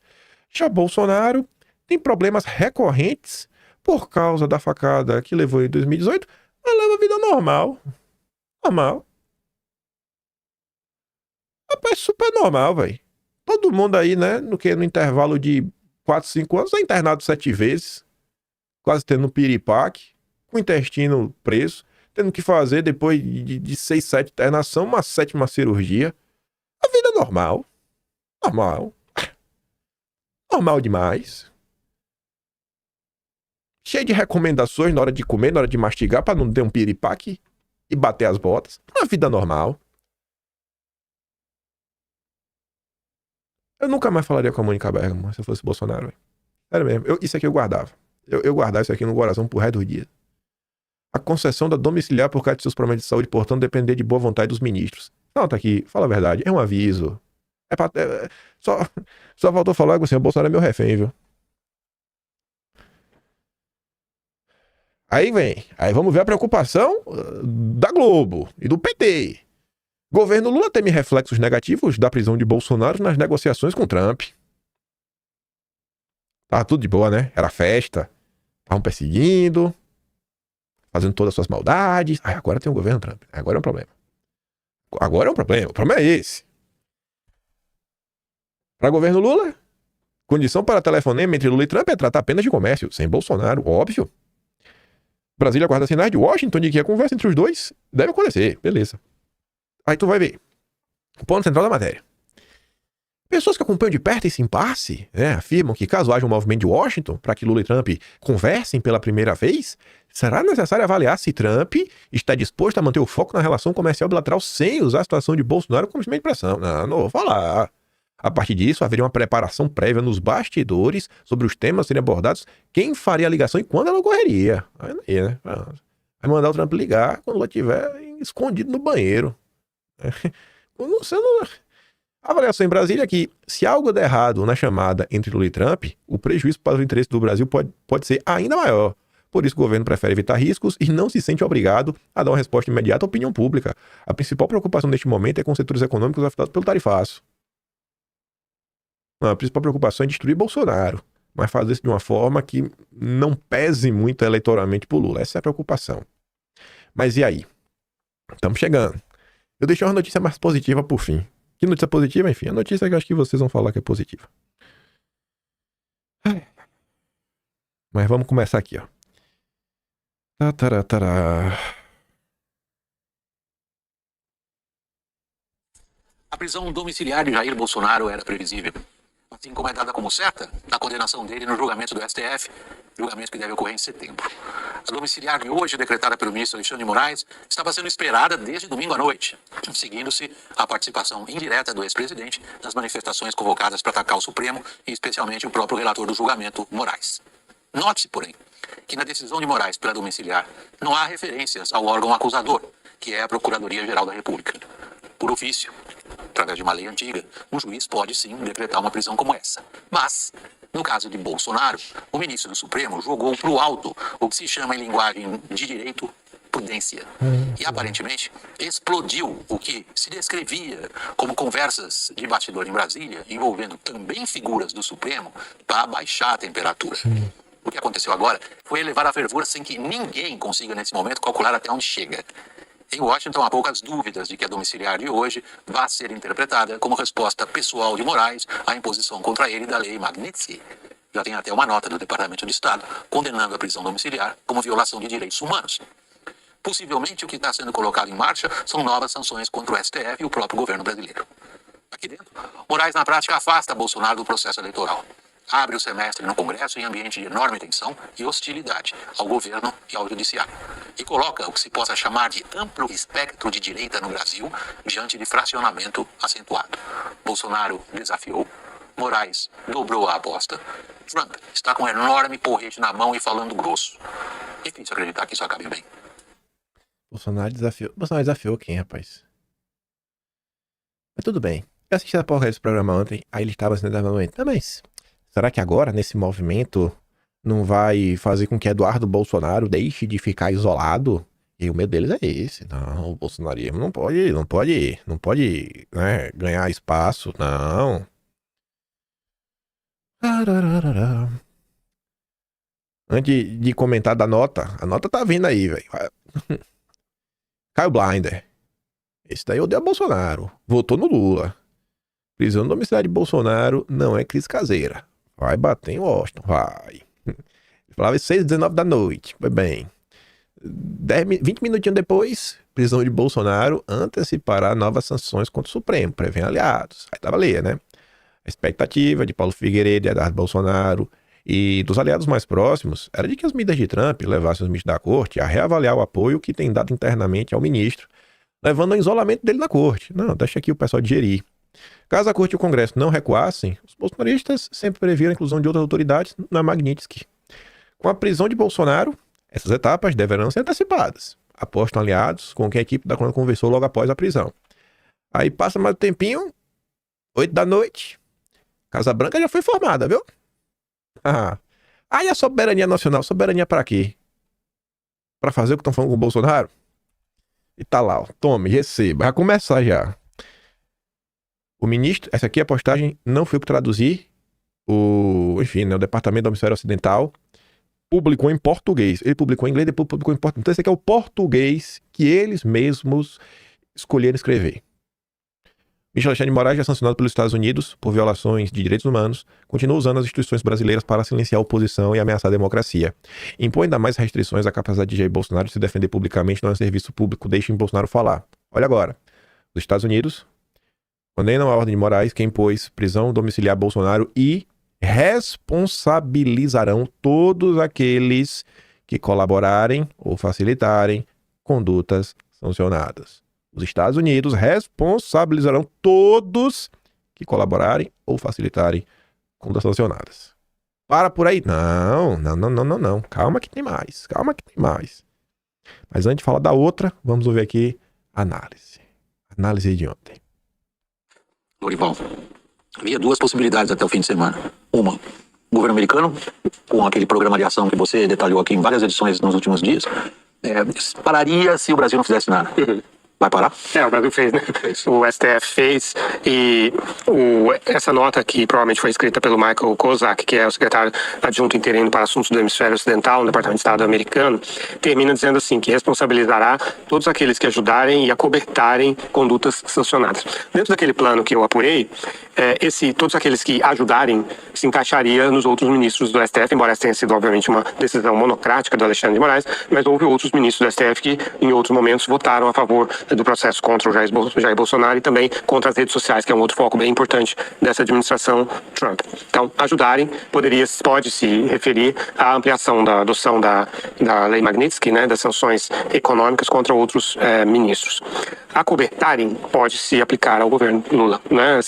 Já Bolsonaro tem problemas recorrentes por causa da facada que levou em 2018, mas leva a vida normal. Normal. Rapaz, super normal, velho. Todo mundo aí, né, no intervalo de 4, 5 anos, é internado 7 vezes, quase tendo piripaque, com o intestino preso, tendo que fazer, depois de 6, 7 internação, uma 7ª cirurgia. A vida é normal. Normal. Normal demais. Cheio de recomendações na hora de comer, na hora de mastigar, pra não ter um piripaque e bater as botas. Uma vida normal. Eu nunca mais falaria com a Mônica Bergamo se eu fosse Bolsonaro, véio. Sério mesmo. Isso aqui eu guardava. Eu guardava isso aqui no coração pro resto do dia. A concessão da domiciliar por causa de seus problemas de saúde, portanto, depender de boa vontade dos ministros. Não, tá aqui. Fala a verdade. É um aviso. Só faltou falar que o Bolsonaro é meu refém, viu? Aí vamos ver a preocupação da Globo e do PT. Governo Lula teme reflexos negativos da prisão de Bolsonaro nas negociações com Trump. Tava tudo de boa, né? Era festa. Estavam perseguindo, fazendo todas as suas maldades. Agora tem o governo Trump. Agora é um problema. O problema é esse. Para governo Lula, condição para telefonema entre Lula e Trump é tratar apenas de comércio, sem Bolsonaro, óbvio. Brasília guarda sinais de Washington de que a conversa entre os dois deve acontecer, beleza. Aí tu vai ver. O ponto central da matéria. Pessoas que acompanham de perto esse impasse, afirmam que caso haja um movimento de Washington para que Lula e Trump conversem pela primeira vez, será necessário avaliar se Trump está disposto a manter o foco na relação comercial bilateral sem usar a situação de Bolsonaro como instrumento de pressão. Não vou falar. A partir disso, haveria uma preparação prévia nos bastidores sobre os temas a serem abordados, quem faria a ligação e quando ela ocorreria. Aí, né? Vai mandar o Trump ligar quando ela estiver escondido no banheiro. Você não... A avaliação em Brasília é que, se algo der errado na chamada entre Lula e Trump, o prejuízo para o interesse do Brasil pode ser ainda maior. Por isso, o governo prefere evitar riscos e não se sente obrigado a dar uma resposta imediata à opinião pública. A principal preocupação neste momento é com os setores econômicos afetados pelo tarifaço. A principal preocupação é destruir Bolsonaro, mas fazer isso de uma forma que não pese muito eleitoralmente para o Lula. Essa é a preocupação. Mas e aí? Estamos chegando. Eu deixei uma notícia mais positiva por fim. Que notícia positiva? Enfim, a notícia que eu acho que vocês vão falar que é positiva. Mas vamos começar aqui, ó. A prisão domiciliar de Jair Bolsonaro era previsível, assim como é dada como certa a condenação dele no julgamento do STF, julgamento que deve ocorrer em setembro. A domiciliar de hoje, decretada pelo ministro Alexandre de Moraes, estava sendo esperada desde domingo à noite, seguindo-se a participação indireta do ex-presidente nas manifestações convocadas para atacar o Supremo e especialmente o próprio relator do julgamento, Moraes. Note-se, porém, que na decisão de Moraes pela domiciliar não há referências ao órgão acusador, que é a Procuradoria-Geral da República. Por ofício, através de uma lei antiga, um juiz pode sim decretar uma prisão como essa. Mas, no caso de Bolsonaro, o ministro do Supremo jogou para o alto o que se chama em linguagem de direito prudência. E aparentemente explodiu o que se descrevia como conversas de bastidor em Brasília, envolvendo também figuras do Supremo, para baixar a temperatura. O que aconteceu agora foi elevar a fervura sem que ninguém consiga nesse momento calcular até onde chega. Em Washington, há poucas dúvidas de que a domiciliar de hoje vai ser interpretada como resposta pessoal de Moraes à imposição contra ele da lei Magnitsky. Já tem até uma nota do Departamento de Estado condenando a prisão domiciliar como violação de direitos humanos. Possivelmente, o que está sendo colocado em marcha são novas sanções contra o STF e o próprio governo brasileiro. Aqui dentro, Moraes, na prática, afasta Bolsonaro do processo eleitoral. Abre o semestre no Congresso em ambiente de enorme tensão e hostilidade ao governo e ao judiciário. E coloca o que se possa chamar de amplo espectro de direita no Brasil diante de fracionamento acentuado. Bolsonaro desafiou, Moraes dobrou a aposta, Trump está com um enorme porrete na mão e falando grosso. Difícil acreditar que isso acabe bem. Bolsonaro desafiou quem, rapaz? Mas tudo bem. Eu assisti a porra desse programa ontem, aí ele estava sendo mas será que agora, nesse movimento, não vai fazer com que Eduardo Bolsonaro deixe de ficar isolado? E o medo deles é esse. Não, o bolsonarismo não pode, né, ganhar espaço, não. Antes de comentar da nota, a nota tá vindo aí, velho. Caio Blinder. Esse daí odeia Bolsonaro. Votou no Lula. Prisão domiciliar de Bolsonaro não é crise caseira. Vai bater em Washington, vai. Ele falava 6h19 da noite. Foi bem. 20 minutinhos depois, prisão de Bolsonaro antecipará novas sanções contra o Supremo, prevêem aliados. Aí tava ali, né? A expectativa de Paulo Figueiredo, de Eduardo Bolsonaro e dos aliados mais próximos era de que as medidas de Trump levassem os ministros da corte a reavaliar o apoio que tem dado internamente ao ministro, levando ao isolamento dele na corte. Não, deixa aqui o pessoal digerir. Caso a corte e o Congresso não recuassem, os bolsonaristas sempre previram a inclusão de outras autoridades na Magnitsky. Com a prisão de Bolsonaro, essas etapas deverão ser antecipadas. Apostam aliados com quem a equipe da Câmara conversou logo após a prisão. Aí passa mais um tempinho, 8 da noite, Casa Branca já foi formada, viu? Aí a soberania nacional, soberania pra quê? Pra fazer o que estão falando com o Bolsonaro? E tá lá, ó, tome, receba, vai começar já. O ministro, essa aqui é a postagem, não foi para traduzir, o Departamento do Hemisfério Ocidental publicou em português. Ele publicou em inglês, depois publicou em português. Então esse aqui é o português que eles mesmos escolheram escrever. Ministro Alexandre de Moraes, já sancionado pelos Estados Unidos por violações de direitos humanos, continua usando as instituições brasileiras para silenciar a oposição e ameaçar a democracia. Impõe ainda mais restrições à capacidade de Jair Bolsonaro de se defender publicamente no serviço público. Deixem Bolsonaro falar. Olha agora. Os Estados Unidos condenam a ordem de Moraes que impôs prisão domiciliar a Bolsonaro e responsabilizarão todos aqueles que colaborarem ou facilitarem condutas sancionadas. Os Estados Unidos responsabilizarão todos que colaborarem ou facilitarem condutas sancionadas. Para por aí. Não. Calma que tem mais. Mas antes de falar da outra, vamos ouvir aqui a análise. Análise de ontem. Lorival, havia duas possibilidades até o fim de semana. Uma, o governo americano, com aquele programa de ação que você detalhou aqui em várias edições nos últimos dias, pararia se o Brasil não fizesse nada. Vai parar? O Brasil fez, né? O STF fez, e essa nota que provavelmente foi escrita pelo Michael Kozak, que é o secretário adjunto interino para assuntos do hemisfério ocidental no Departamento de Estado americano, termina dizendo assim, que responsabilizará todos aqueles que ajudarem e acobertarem condutas sancionadas. Dentro daquele plano que eu apurei, todos aqueles que ajudarem se encaixaria nos outros ministros do STF, embora essa tenha sido, obviamente, uma decisão monocrática do Alexandre de Moraes, mas houve outros ministros do STF que, em outros momentos, votaram a favor do processo contra o Jair Bolsonaro e também contra as redes sociais, que é um outro foco bem importante dessa administração Trump. Então, ajudarem pode se referir à ampliação da adoção da Lei Magnitsky, né, das sanções econômicas contra outros ministros. Acobertarem pode se aplicar ao governo Lula, né,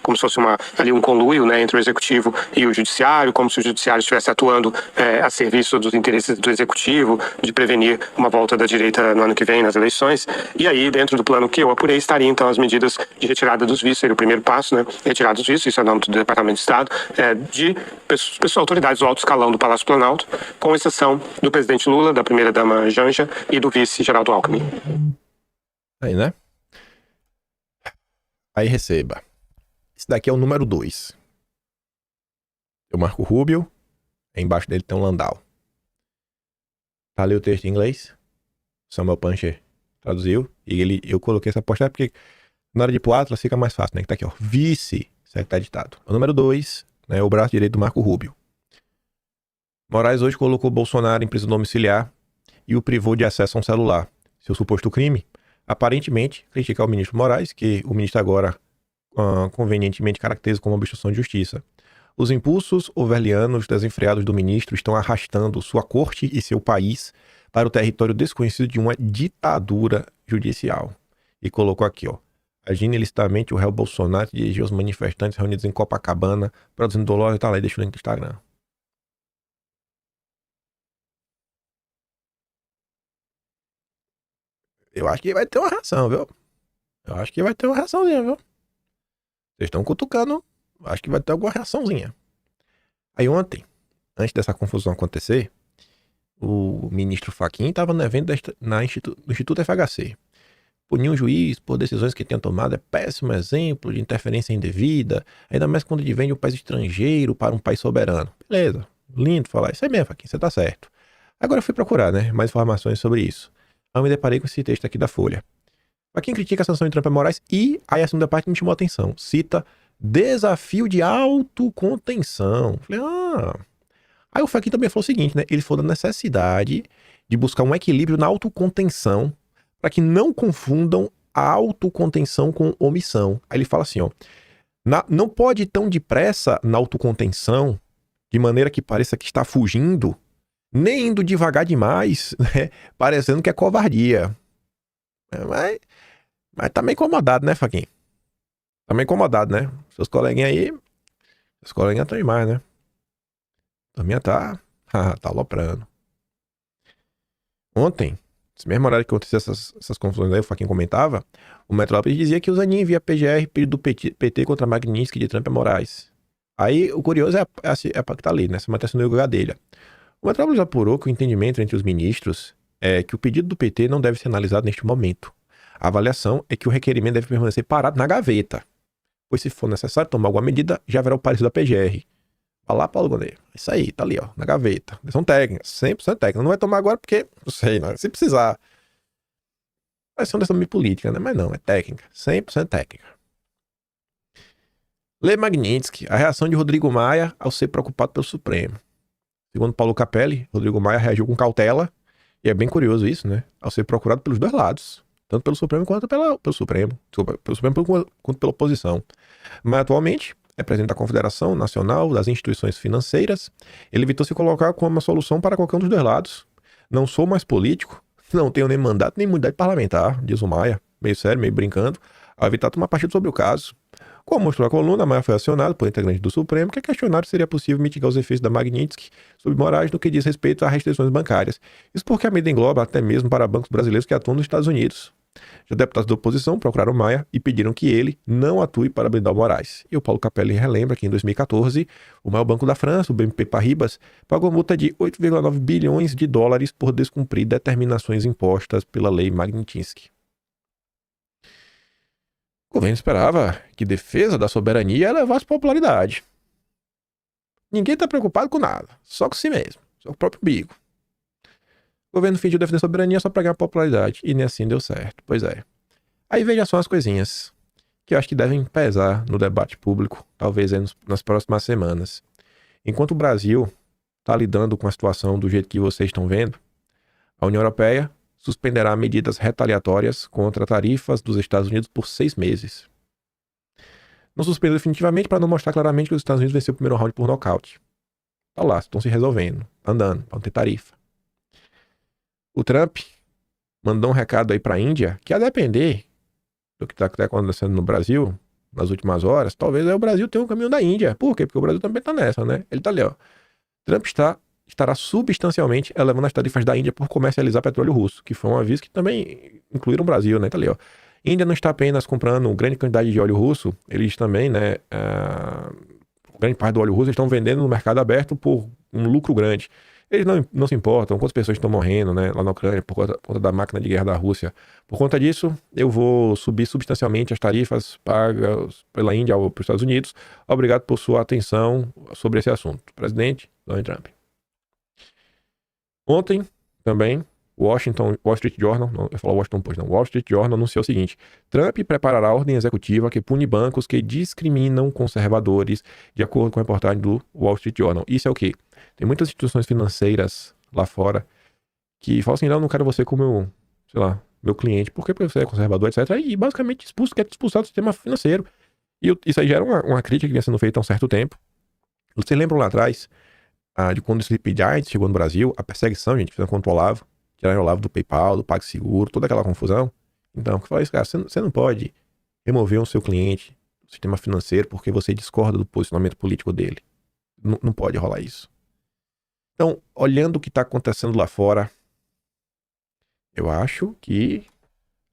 como se fosse ali um conluio, né, entre o executivo e o judiciário, como se o judiciário estivesse atuando a serviço dos interesses do executivo, de prevenir uma volta da direita no ano que vem nas eleições. E aí, dentro do plano que eu apurei, estariam então as medidas de retirada dos vícios, seria o primeiro passo, né, retirada dos vícios, isso é no âmbito do Departamento de Estado, de pessoas, autoridades do alto escalão do Palácio Planalto, com exceção do presidente Lula, da primeira-dama Janja e do vice Geraldo Alckmin. Aí, né? Aí receba. Esse daqui é o número 2. Eu marco Rubio. Embaixo dele tem um Landau. Tá ali o texto em inglês. Samuel Puncher traduziu. E eu coloquei essa postagem porque na hora de ir pro Atlas fica mais fácil, né? Que tá aqui, ó. Vice-secretário de Estado. O número 2, né? O braço direito do Marco Rubio. Moraes hoje colocou Bolsonaro em prisão domiciliar e o privou de acesso a um celular. Seu suposto crime? Aparentemente, criticar o ministro Moraes, que o ministro agora convenientemente caracteriza como obstrução de justiça. Os impulsos orwellianos desenfreados do ministro estão arrastando sua corte e seu país para o território desconhecido de uma ditadura judicial. E colocou aqui, ó. Agindo ilicitamente, o réu Bolsonaro dirigiu aos manifestantes reunidos em Copacabana, produzindo dolor, tá lá e deixa o link do Instagram. Eu acho que vai ter uma reação, viu? Eu acho que vai ter uma reaçãozinha, viu? Vocês estão cutucando. Acho que vai ter alguma reaçãozinha. Aí ontem, antes dessa confusão acontecer, o ministro Fachin estava no evento no Instituto FHC. Punir um juiz por decisões que tenha tomado é péssimo exemplo de interferência indevida, ainda mais quando ele vende um país estrangeiro para um país soberano. Beleza, lindo falar. Isso aí mesmo, Fachin, você tá certo. Agora eu fui procurar, né, mais informações sobre isso. Aí eu me deparei com esse texto aqui da Folha. Fachin critica a sanção de Trump a Moraes e aí a segunda parte me chamou a atenção. Cita desafio de autocontenção. Falei, Aí o Fachin também falou o seguinte, né? Ele falou da necessidade de buscar um equilíbrio na autocontenção para que não confundam a autocontenção com omissão. Aí ele fala assim, ó. Não pode ir tão depressa na autocontenção, de maneira que pareça que está fugindo, nem indo devagar demais, né? Parecendo que é covardia. Mas tá meio incomodado, né, Fachin? Tá meio incomodado, né? Seus coleguinhas estão demais, né? A minha tá aloprando. Ontem, nesse mesmo horário que aconteceu essas confusões aí, o Fachin comentava, o Metrópolis dizia que o Zanin envia PGR pedido do PT contra Magnitsky de Trump a Moraes. Aí o curioso é pra que tá ali, né? Essa matéria no Gadelha. O Metrópolis apurou que o entendimento entre os ministros é que o pedido do PT não deve ser analisado neste momento. A avaliação é que o requerimento deve permanecer parado na gaveta, pois se for necessário tomar alguma medida, já haverá o parecer da PGR. Vai lá, Paulo Gonet. Isso aí, tá ali, ó, na gaveta. São técnicas, 100% técnicas. Não vai tomar agora porque, não sei, não, se precisar. Vai ser uma decisão meio política, né? Mas não, é técnica, 100% técnica. Lei Magnitsky, a reação de Rodrigo Maia ao ser preocupado pelo Supremo. Segundo Paulo Capelli, Rodrigo Maia reagiu com cautela, e é bem curioso isso, né? Ao ser procurado pelos dois lados, tanto pelo Supremo quanto pelo Supremo. Desculpa, pelo Supremo quanto pela oposição. Mas atualmente é presidente da Confederação Nacional das Instituições Financeiras. Ele evitou se colocar como uma solução para qualquer um dos dois lados. Não sou mais político, não tenho nem mandato nem imunidade parlamentar, diz o Maia, meio sério, meio brincando, ao evitar tomar partido sobre o caso. Como mostrou a coluna, Maia foi acionado por integrante do Supremo que questionaram se seria possível mitigar os efeitos da Magnitsky sobre Moraes no que diz respeito a restrições bancárias. Isso porque a medida engloba até mesmo para bancos brasileiros que atuam nos Estados Unidos. Já deputados da oposição procuraram Maia e pediram que ele não atue para blindar o Moraes. E o Paulo Capelli relembra que em 2014, o maior banco da França, o BNP Paribas, pagou multa de 8,9 bilhões de dólares por descumprir determinações impostas pela lei Magnitsky. O governo esperava que defesa da soberania elevasse popularidade. Ninguém está preocupado com nada, só com si mesmo, só com o próprio umbigo. O governo fingiu defender a soberania só para ganhar popularidade, e nem assim deu certo, pois é. Aí veja só as coisinhas que eu acho que devem pesar no debate público, talvez aí nas próximas semanas. Enquanto o Brasil está lidando com a situação do jeito que vocês estão vendo, a União Europeia suspenderá medidas retaliatórias contra tarifas dos Estados Unidos por 6 meses. Não suspendeu definitivamente para não mostrar claramente que os Estados Unidos venceu o primeiro round por nocaute. Tá lá, estão se resolvendo, andando, para não ter tarifa. O Trump mandou um recado aí para a Índia que, a depender do que está acontecendo no Brasil nas últimas horas, talvez aí o Brasil tenha um caminho da Índia. Por quê? Porque o Brasil também está nessa, né? Ele está ali, ó. Trump estará substancialmente elevando as tarifas da Índia por comercializar petróleo russo, que foi um aviso que também incluíram o Brasil, né? Tá ali, ó. Índia não está apenas comprando grande quantidade de óleo russo, eles também, né? Grande parte do óleo russo eles estão vendendo no mercado aberto por um lucro grande. Eles não se importam quantas pessoas estão morrendo, né, lá na Ucrânia por conta da máquina de guerra da Rússia. Por conta disso, eu vou subir substancialmente as tarifas pagas pela Índia para os Estados Unidos. Obrigado por sua atenção sobre esse assunto. Presidente Donald Trump. Ontem, também, Wall Street Journal, não, eu falo Washington Post, não, Wall Street Journal anunciou o seguinte: Trump preparará a ordem executiva que pune bancos que discriminam conservadores, de acordo com a reportagem do Wall Street Journal. Isso é o quê? Tem muitas instituições financeiras lá fora que falam assim, não quero você como meu cliente, porque você é conservador, etc. E basicamente quer expulsar do sistema financeiro. E isso aí já era uma crítica que vinha sendo feita há um certo tempo. Vocês lembram lá atrás de quando o Sleepy Giants chegou no Brasil, a perseguição, gente, fizeram contra o Olavo, tiraram o Olavo do PayPal, do PagSeguro, toda aquela confusão. Então, que fala isso, cara, você não pode remover o seu cliente do sistema financeiro porque você discorda do posicionamento político dele. Não pode rolar isso. Então, olhando o que está acontecendo lá fora, eu acho que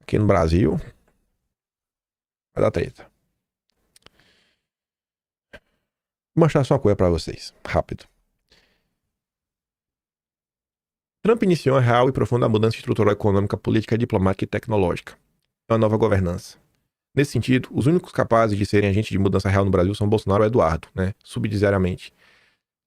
aqui no Brasil vai dar treta. Vou mostrar só uma coisa para vocês, rápido. Trump iniciou uma real e profunda mudança estrutural econômica, política, diplomática e tecnológica. É uma nova governança. Nesse sentido, os únicos capazes de serem agentes de mudança real no Brasil são Bolsonaro e Eduardo, né? Subsidiariamente.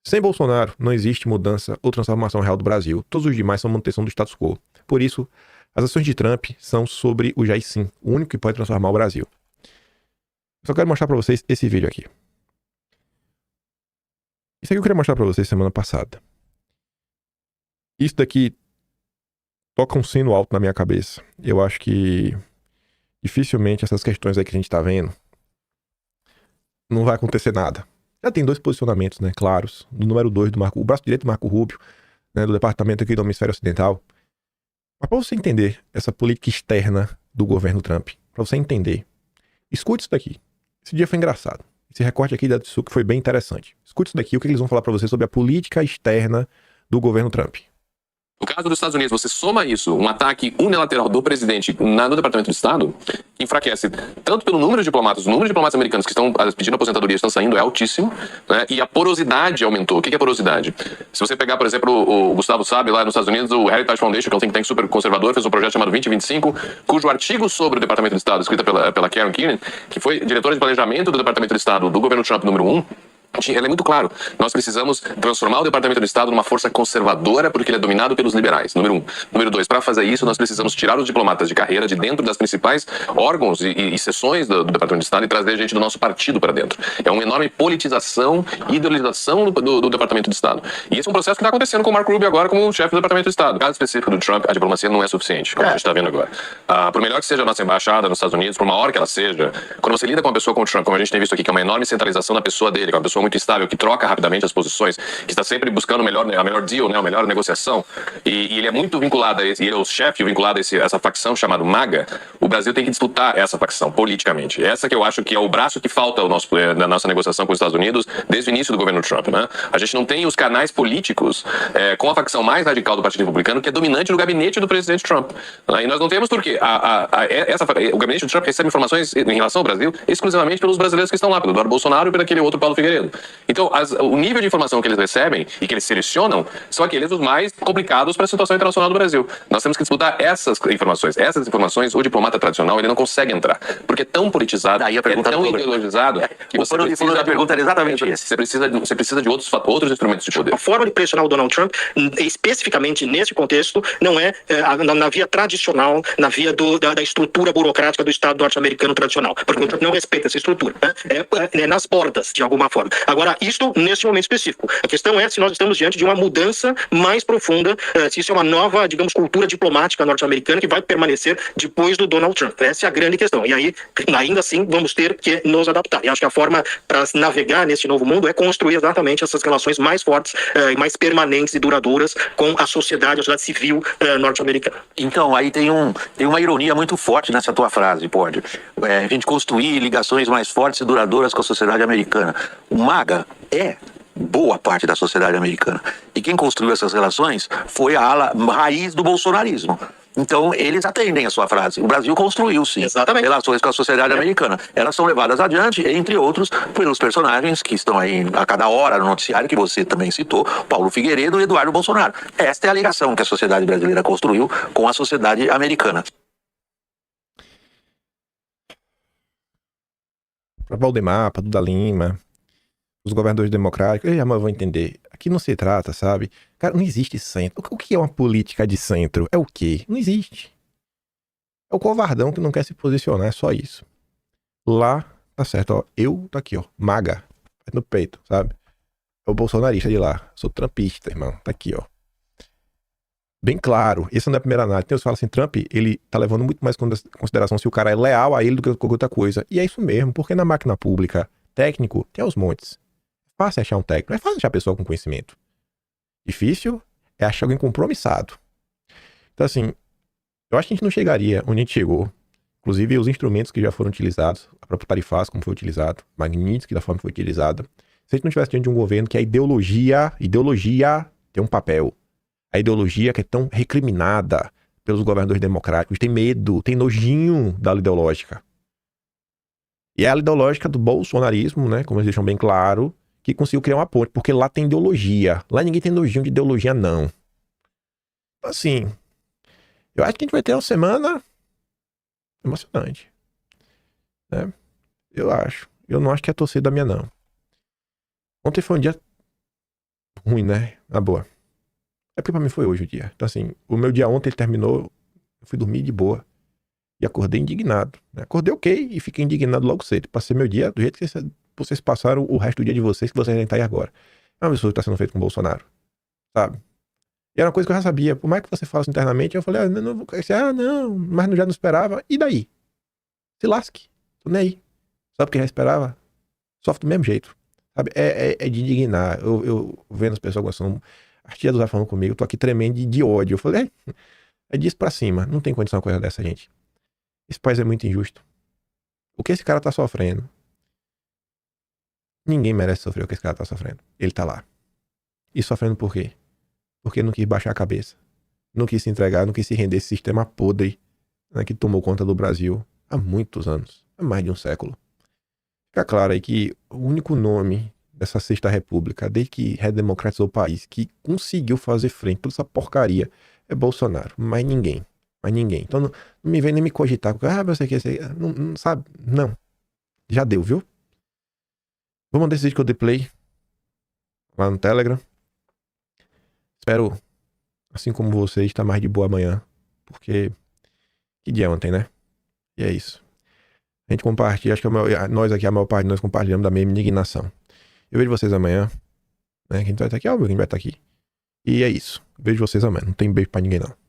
Sem Bolsonaro, não existe mudança ou transformação real do Brasil. Todos os demais são manutenção do status quo. Por isso, as ações de Trump são sobre o já e sim, o único que pode transformar o Brasil. Eu só quero mostrar para vocês esse vídeo aqui. Isso aqui eu queria mostrar para vocês semana passada. Isso daqui toca um sino alto na minha cabeça. Eu acho que dificilmente essas questões aí que a gente tá vendo não vai acontecer nada. Já tem 2 posicionamentos, né, claros. Do número 2 o braço direito do Marco Rubio, né, do departamento aqui do Hemisfério Ocidental. Mas para você entender essa política externa do governo Trump, para você entender, escute isso daqui. Esse dia foi engraçado. Esse recorte aqui da Tsuki foi bem interessante. Escute isso daqui, o que eles vão falar para você sobre a política externa do governo Trump. No caso dos Estados Unidos, você soma isso, um ataque unilateral do presidente no Departamento de Estado, que enfraquece tanto pelo número de diplomatas, o número de diplomatas americanos que estão pedindo aposentadoria estão saindo é altíssimo, né? E a porosidade aumentou. O que é porosidade? Se você pegar, por exemplo, o Gustavo sabe, lá nos Estados Unidos, o Heritage Foundation, que é um think tank super conservador, fez um projeto chamado 2025, cujo artigo sobre o Departamento de Estado, escrita pela Karen Keenan, que foi diretora de planejamento do Departamento de Estado do governo Trump número 1, Ela é muito claro. Nós precisamos transformar o Departamento de Estado numa força conservadora porque ele é dominado pelos liberais. Número 1. Número 2, para fazer isso, nós precisamos tirar os diplomatas de carreira de dentro das principais órgãos e seções do Departamento de Estado e trazer gente do nosso partido para dentro. É uma enorme politização e ideologização do Departamento de Estado. E esse é um processo que está acontecendo com o Marco Rubio agora como chefe do Departamento de Estado. No caso específico do Trump, a diplomacia não é suficiente, como a gente está vendo agora. Por melhor que seja a nossa embaixada nos Estados Unidos, por maior que ela seja, quando você lida com uma pessoa como o Trump, como a gente tem visto aqui, que é uma enorme centralização da pessoa dele, que é uma pessoa muito instável, que troca rapidamente as posições, que está sempre buscando a melhor deal, né, a melhor negociação, e ele é muito vinculado a esse, e ele é o chefe vinculado a essa facção chamada MAGA. O Brasil tem que disputar essa facção politicamente. Essa que eu acho que é o braço que falta na nossa negociação com os Estados Unidos desde o início do governo Trump, né? A gente não tem os canais políticos com a facção mais radical do Partido Republicano, que é dominante no gabinete do presidente Trump. E nós não temos porque o gabinete do Trump recebe informações em relação ao Brasil exclusivamente pelos brasileiros que estão lá, pelo Eduardo Bolsonaro e por aquele outro Paulo Figueiredo. Então, o nível de informação que eles recebem e que eles selecionam são aqueles os mais complicados para a situação internacional do Brasil. Nós temos que disputar essas informações. Essas informações, o diplomata tradicional, ele não consegue entrar, porque é tão politizado, é tão ideologizado, que você precisa... A pergunta era exatamente essa. Você precisa de outros instrumentos de poder. A forma de pressionar o Donald Trump, especificamente nesse contexto, não é na via tradicional, na via da estrutura burocrática do Estado norte-americano tradicional, porque o Trump não respeita essa estrutura, né? É nas bordas, de alguma forma. Agora, isto nesse momento específico. A questão é se nós estamos diante de uma mudança mais profunda, se isso é uma nova, digamos, cultura diplomática norte-americana que vai permanecer depois do Donald Trump. Essa é a grande questão. E aí, ainda assim, vamos ter que nos adaptar. E acho que a forma para navegar nesse novo mundo é construir exatamente essas relações mais fortes, mais permanentes e duradouras com a sociedade civil norte-americana. Então, aí tem uma ironia muito forte nessa tua frase, Pode. A gente construir ligações mais fortes e duradouras com a sociedade americana. O MAGA é boa parte da sociedade americana. E quem construiu essas relações foi a ala raiz do bolsonarismo. Então, eles atendem a sua frase. O Brasil construiu, sim, relações com a sociedade americana. Elas são levadas adiante, entre outros, pelos personagens que estão aí a cada hora no noticiário, que você também citou, Paulo Figueiredo e Eduardo Bolsonaro. Esta é a ligação que a sociedade brasileira construiu com a sociedade americana. Para Valdemar, para Duda Lima, os governadores democráticos, eu jamais vou entender. Aqui não se trata, sabe? Cara, não existe centro. O que é uma política de centro? É o quê? Não existe. É o covardão que não quer se posicionar, é só isso. Lá, tá certo, ó. Eu tô aqui, ó. MAGA. No peito, sabe? É o bolsonarista de lá. Sou trumpista, irmão. Tá aqui, ó. Bem claro. Essa não é a primeira análise. Tem os que falam assim, Trump, ele tá levando muito mais em consideração se o cara é leal a ele do que qualquer outra coisa. E é isso mesmo, porque na máquina pública, técnico, tem aos montes. É fácil achar um técnico, não é fácil achar pessoa com conhecimento. Difícil é achar alguém compromissado. Então, assim, eu acho que a gente não chegaria onde a gente chegou. Inclusive, os instrumentos que já foram utilizados, a própria Tarifácio, como foi utilizado, Magnitsky, da forma que foi utilizada. Se a gente não estivesse diante de um governo que a ideologia tem um papel. A ideologia que é tão recriminada pelos governadores democráticos, tem medo, tem nojinho da ala ideológica. E é a ala ideológica do bolsonarismo, né, como eles deixam bem claro, que conseguiu criar uma ponte, porque lá tem ideologia. Lá ninguém tem nojinho de ideologia, não. Então, assim, eu acho que a gente vai ter uma semana emocionante. Né? Eu acho. Eu não acho que é a torcida minha, não. Ontem foi um dia ruim, né? Na boa. É porque pra mim foi hoje o dia. Então, assim, o meu dia ontem ele terminou, eu fui dormir de boa. E acordei indignado. Né? Acordei ok e fiquei indignado logo cedo. Passei meu dia do jeito que vocês passaram o resto do dia de vocês, que vocês nem tá aí agora. É uma pessoa que tá sendo feita com o Bolsonaro. Sabe? E era uma coisa que eu já sabia. Por mais que você falasse internamente, eu falei, não, mas já não esperava. E daí? Se lasque. Tô nem aí. Sabe o que já esperava? Sofre do mesmo jeito. Sabe? É de indignar. Eu vendo as pessoas gostando. A tia do Zé falando comigo, eu tô aqui tremendo de ódio. Eu falei, é disso pra cima. Não tem condição uma coisa dessa, gente. Esse país é muito injusto. O que esse cara tá sofrendo? Ninguém merece sofrer o que esse cara tá sofrendo. Ele tá lá. E sofrendo por quê? Porque não quis baixar a cabeça. Não quis se entregar, não quis se render esse sistema podre, né, que tomou conta do Brasil há muitos anos. Há mais de um século. Fica claro aí que o único nome dessa Sexta República, desde que redemocratizou o país, que conseguiu fazer frente a toda essa porcaria, é Bolsonaro. Mais ninguém. Então não me vem nem me cogitar. Você quer ser... Não, sabe? Não. Já deu, viu? Vou mandar esse vídeo que eu dei play. lá no Telegram. Espero, assim como vocês, estar mais de boa amanhã. Porque que dia ontem, né? E é isso. A gente compartilha, acho que nós aqui, a maior parte de nós compartilhamos da mesma indignação. Eu vejo vocês amanhã. Né? Quem vai estar aqui, óbvio, quem vai estar aqui. E é isso. Vejo vocês amanhã. Não tem beijo pra ninguém, não.